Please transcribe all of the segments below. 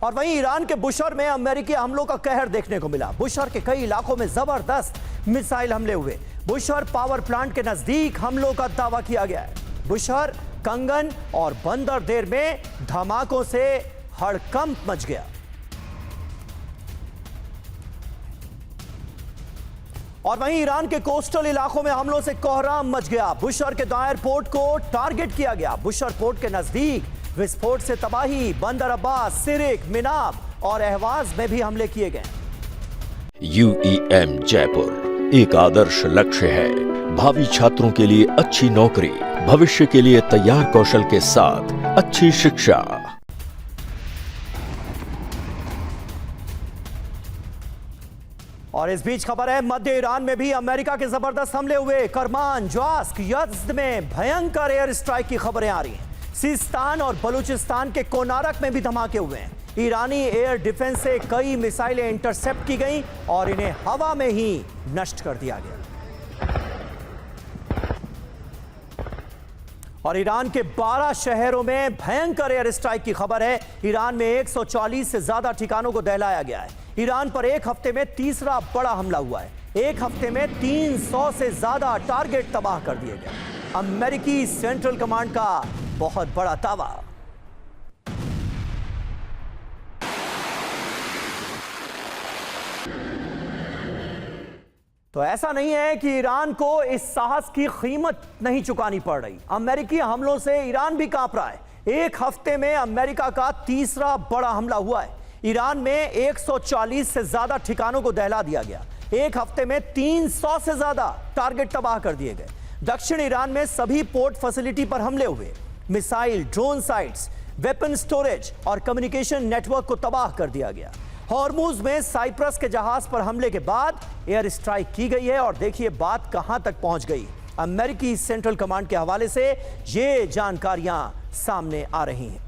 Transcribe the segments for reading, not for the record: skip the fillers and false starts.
और वहीं ईरान के बुशर में अमेरिकी हमलों का कहर देखने को मिला। बुशर के कई इलाकों में जबरदस्त मिसाइल हमले हुए। बुशर पावर प्लांट के नजदीक हमलों का दावा किया गया है। बुशर, कंगन और बंदरदेर में धमाकों से हड़कंप मच गया। और वहीं ईरान के कोस्टल इलाकों में हमलों से कोहराम मच गया। बुशर के दायर पोर्ट को टारगेट किया गया। बुशर पोर्ट के नजदीक विस्फोट से तबाही। बंदर अब्बास, सिरिक, मिनाब और अहवाज में भी हमले किए गए। UEM जयपुर एक आदर्श लक्ष्य है। भावी छात्रों के लिए अच्छी नौकरी, भविष्य के लिए तैयार कौशल के साथ अच्छी शिक्षा। और इस बीच खबर है, मध्य ईरान में भी अमेरिका के जबरदस्त हमले हुए। करमान, ज्वास्क, यज़्द में भयंकर एयर स्ट्राइक की खबरें आ रही हैं। सिस्तान और बलूचिस्तान के कोनारक में भी धमाके हुए हैं। ईरानी एयर डिफेंस से कई मिसाइलें इंटरसेप्ट की गईं और इन्हें हवा में ही नष्ट कर दिया गया। और ईरान के 12 शहरों में भयंकर एयर स्ट्राइक की खबर है। ईरान में 140 से ज्यादा ठिकानों को दहलाया गया है। ईरान पर एक हफ्ते में तीसरा बड़ा हमला हुआ है। एक हफ्ते में 300 से ज्यादा टारगेट तबाह कर दिए गए। अमेरिकी सेंट्रल कमांड का बहुत बड़ा दावा। तो ऐसा नहीं है कि ईरान को इस साहस की कीमत नहीं चुकानी पड़ रही। अमेरिकी हमलों से ईरान भी कांप रहा है। एक हफ्ते में अमेरिका का तीसरा बड़ा हमला हुआ है। ईरान में 140 से ज्यादा ठिकानों को दहला दिया गया। एक हफ्ते में 300 से ज्यादा टारगेट तबाह कर दिए गए। दक्षिण ईरान में सभी पोर्ट फैसिलिटी पर हमले हुए। Missile, drone sites, weapon storage और कम्युनिकेशन नेटवर्क को तबाह कर दिया गया। हॉर्मुज में साइप्रस के जहाज पर हमले के बाद एयर स्ट्राइक की गई है। और देखिए बात कहां तक पहुंच गई। अमेरिकी सेंट्रल कमांड के हवाले से ये जानकारियां सामने आ रही हैं।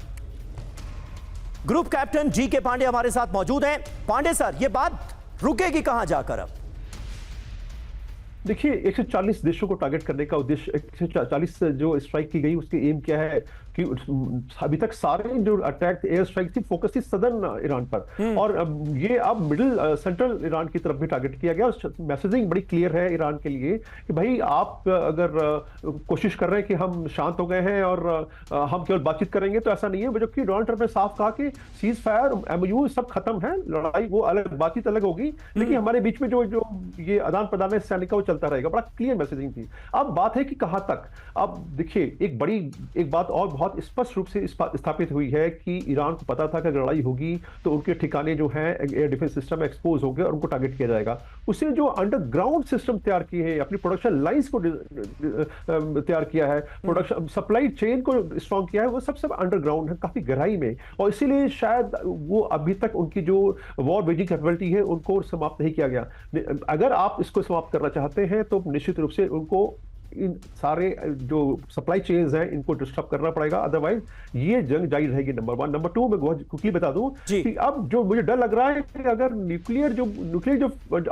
ग्रुप कैप्टन GK पांडे हमारे साथ मौजूद हैं। पांडे सर, ये बात रुकेगी कहां जाकर अब? देखिए, 140 देशों को टारगेट करने का उद्देश्य, 140 जो स्ट्राइक की गई उसकी एम क्या है कि अभी तक सारे जो अटैक एयर स्ट्राइक थी फोकस थी सदर्न ईरान पर, और ये अब मिडिल सेंट्रल ईरान की तरफ भी टारगेट किया गया। मैसेजिंग बड़ी क्लियर है ईरान के लिए कि भाई आप अगर कोशिश कर रहे हैं कि हम शांत हो गए हैं और हम केवल बातचीत करेंगे, तो ऐसा नहीं है। जबकि डोनाल्ड ट्रंप ने साफ कहा कि सीज फायर, MOU सब खत्म है, लड़ाई वो अलग, बातचीत अलग होगी, लेकिन हमारे बीच में जो ये आदान प्रदान है सैनिक का वो चलता रहेगा। बड़ा क्लियर मैसेजिंग थी। अब बात है कि कहां तक। अब देखिए, एक बात और बहुत स्पष्ट रूप से स्थापित हुई है कि ईरान को पता था कि अगर लड़ाई होगी तो उनके ठिकाने जो हैं एयर डिफेंस सिस्टम में एक्सपोज होंगे और उनको टारगेट किया जाएगा। उसने जो अंडरग्राउंड सिस्टम तैयार किए हैं, अपनी प्रोडक्शन लाइंस को तैयार किया है, प्रोडक्शन सप्लाई चेन को स्ट्रॉन्ग किया है, वो सब अंडरग्राउंड है, काफी गहराई में। और इसीलिए शायद वो अभी तक उनकी जो वॉर वेजिंग कैपेबिलिटी है उनको समाप्त नहीं किया गया। अगर आप इसको समाप्त करना चाहते हैं तो निश्चित रूप से उनको इन सारे जो सप्लाई चेन्स हैं इनको डिस्टर्ब करना पड़ेगा, अदरवाइज ये जंग जारी रहेगी। नंबर 1। नंबर 2, मैं बहुत क्विकली बता दूं कि अब जो मुझे डर लग रहा है कि अगर न्यूक्लियर जो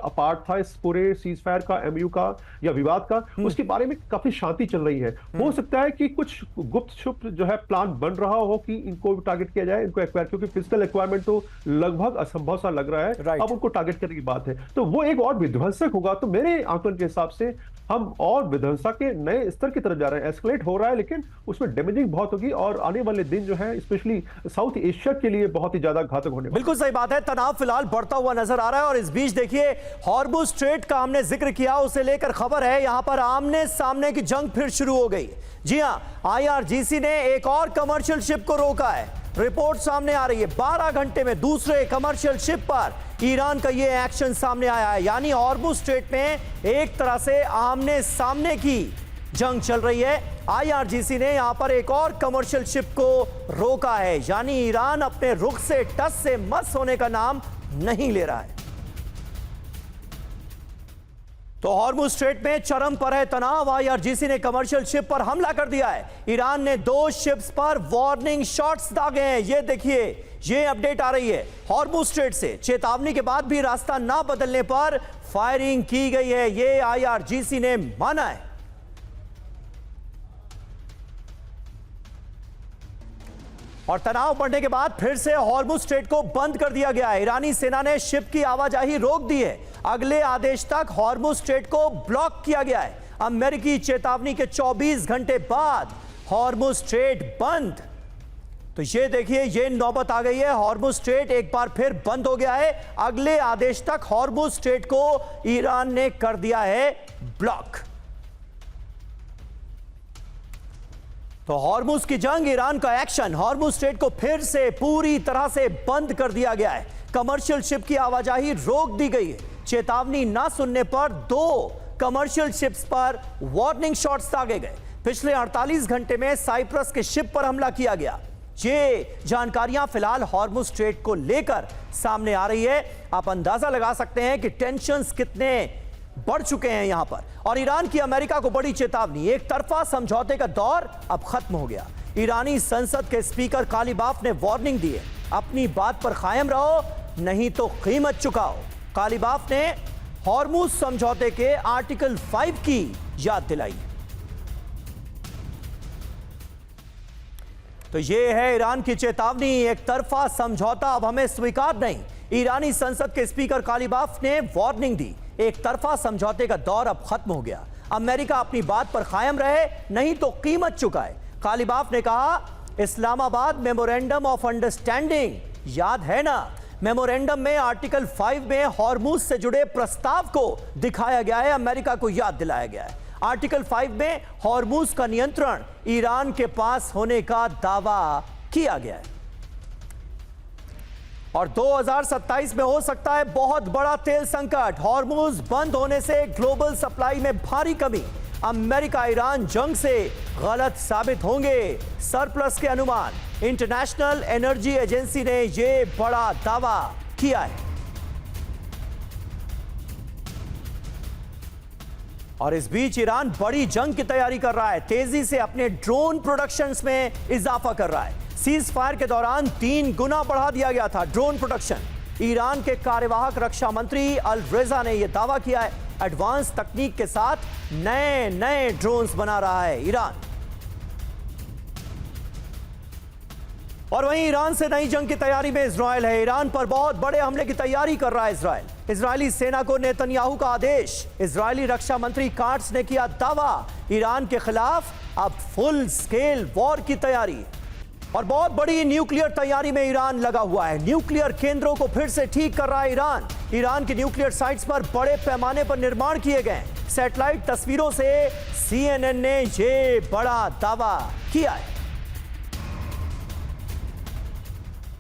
पार्ट था इस पूरे सीज फायर का, MOU का या विवाद का, उसके बारे में काफी शांति चल रही है। हो सकता है कि कुछ गुप्त छुप जो है प्लान बन रहा हो कि इनको टारगेट किया जाए, इनको एक्वायर, क्योंकि फिजिकल एक्वायरमेंट तो लगभग असंभव सा लग रहा है। अब उनको टारगेट करने की बात है, तो वो एक और विध्वंसक होगा। तो मेरे आंकलन के हिसाब से हम और विध्वंसक के नए स्तर की तरफ जा रहे हैं। एस्केलेट हो रहा है, लेकिन उसमें डैमेजिंग बहुत होगी और आने वाले दिन जो है स्पेशली साउथ एशिया के लिए बहुत ही ज्यादा घातक होने वाला है। बिल्कुल सही बात है। तनाव फिलहाल बढ़ता हुआ नजर आ रहा है। और इस बीच देखिए, हॉर्मुज स्ट्रेट का हमने जिक्र किया, उसे लेकर खबर है यहां पर आमने सामने की जंग फिर शुरू हो गई। जी हां, IRGC ने एक और कमर्शियल शिप को रोका है। रिपोर्ट सामने आ रही है, 12 घंटे में दूसरे कमर्शियल शिप पर ईरान का यह एक्शन सामने आया है। यानी हॉर्मुज स्ट्रेट में एक तरह से आमने सामने की जंग चल रही है। IRGC ने यहां पर एक और कमर्शियल शिप को रोका है। यानी ईरान अपने रुख से टस से मस होने का नाम नहीं ले रहा है। तो हॉर्मुज स्ट्रेट में चरम पर है तनाव। IRGC ने कमर्शियल शिप पर हमला कर दिया है। ईरान ने 2 शिप्स पर वार्निंग शॉट्स दागे हैं। ये देखिए, ये अपडेट आ रही है हॉर्मुज स्ट्रेट से। चेतावनी के बाद भी रास्ता ना बदलने पर फायरिंग की गई है, ये IRGC ने माना है। और तनाव बढ़ने के बाद फिर से हॉर्मुज स्ट्रेट को बंद कर दिया गया है। ईरानी सेना ने शिप की आवाजाही रोक दी है। अगले आदेश तक हॉर्मुज स्ट्रेट को ब्लॉक किया गया है। अमेरिकी चेतावनी के 24 घंटे बाद हॉर्मुज स्ट्रेट बंद। तो ये देखिए, ये नौबत आ गई है। हॉर्मुज स्ट्रेट एक बार फिर बंद हो गया है। अगले आदेश तक हॉर्मुज स्ट्रेट को ईरान ने कर दिया है ब्लॉक। तो हॉर्मुज की जंग, ईरान का एक्शन, हॉर्मुज स्ट्रेट को फिर से पूरी तरह से बंद कर दिया गया है। कमर्शियल शिप की आवाजाही रोक दी गई है। चेतावनी ना सुनने पर 2 कमर्शियल शिप्स पर वार्निंग शॉट्स दागे गए। पिछले 48 घंटे में साइप्रस के शिप पर हमला किया गया। ये जानकारियां फिलहाल हॉर्मुज स्ट्रेट को लेकर सामने आ रही है। आप अंदाजा लगा सकते हैं कि टेंशन्स कितने बढ़ चुके हैं यहां पर। और ईरान की अमेरिका को बड़ी चेतावनी, एक तरफा समझौते का दौर अब खत्म हो गया। ईरानी संसद के स्पीकर कालीबाफ ने वार्निंग दी है, अपनी बात पर कायम रहो नहीं तो कीमत चुकाओ। कालीबाफ ने हॉर्मुज समझौते के आर्टिकल 5 की याद दिलाई। तो यह है ईरान की चेतावनी, एक तरफा समझौता अब हमें स्वीकार नहीं। ईरानी संसद के स्पीकर कालीबाफ ने वार्निंग दी, एक तरफा समझौते का दौर अब खत्म हो गया। अमेरिका अपनी बात पर कायम रहे नहीं तो कीमत चुकाए। कालीबाफ ने कहा, इस्लामाबाद मेमोरेंडम ऑफ अंडरस्टैंडिंग याद है ना? मेमोरेंडम में आर्टिकल 5 में हॉर्मुज से जुड़े प्रस्ताव को दिखाया गया है, अमेरिका को याद दिलाया गया है। आर्टिकल 5 में हॉर्मुज का नियंत्रण ईरान के पास होने का दावा किया गया है। और 2027 में हो सकता है बहुत बड़ा तेल संकट। हॉर्मुज बंद होने से ग्लोबल सप्लाई में भारी कमी। अमेरिका ईरान जंग से गलत साबित होंगे, सरप्लस के अनुमान। इंटरनेशनल एनर्जी एजेंसी ने यह बड़ा दावा किया है। और इस बीच ईरान बड़ी जंग की तैयारी कर रहा है, तेजी से अपने ड्रोन प्रोडक्शंस में इजाफा कर रहा है। सीज फायर के दौरान 3 गुना बढ़ा दिया गया था ड्रोन प्रोडक्शन। ईरान के कार्यवाहक रक्षा मंत्री अल रेजा ने यह दावा किया है, एडवांस तकनीक के साथ नए नए ड्रोन्स बना रहा है ईरान। और वहीं ईरान से नई जंग की तैयारी में इजराइल है। ईरान पर बहुत बड़े हमले की तैयारी कर रहा है इजराइल। इजरायली सेना को नेतन्याहू का आदेश। इजरायली रक्षा मंत्री काट्स ने किया दावा, ईरान के खिलाफ अब फुल स्केल वॉर की तैयारी। और बहुत बड़ी न्यूक्लियर तैयारी में ईरान लगा हुआ है। न्यूक्लियर केंद्रों को फिर से ठीक कर रहा है ईरान। ईरान की न्यूक्लियर साइट्स पर बड़े पैमाने पर निर्माण किए गए। सैटेलाइट तस्वीरों से CNN ने यह बड़ा दावा किया है।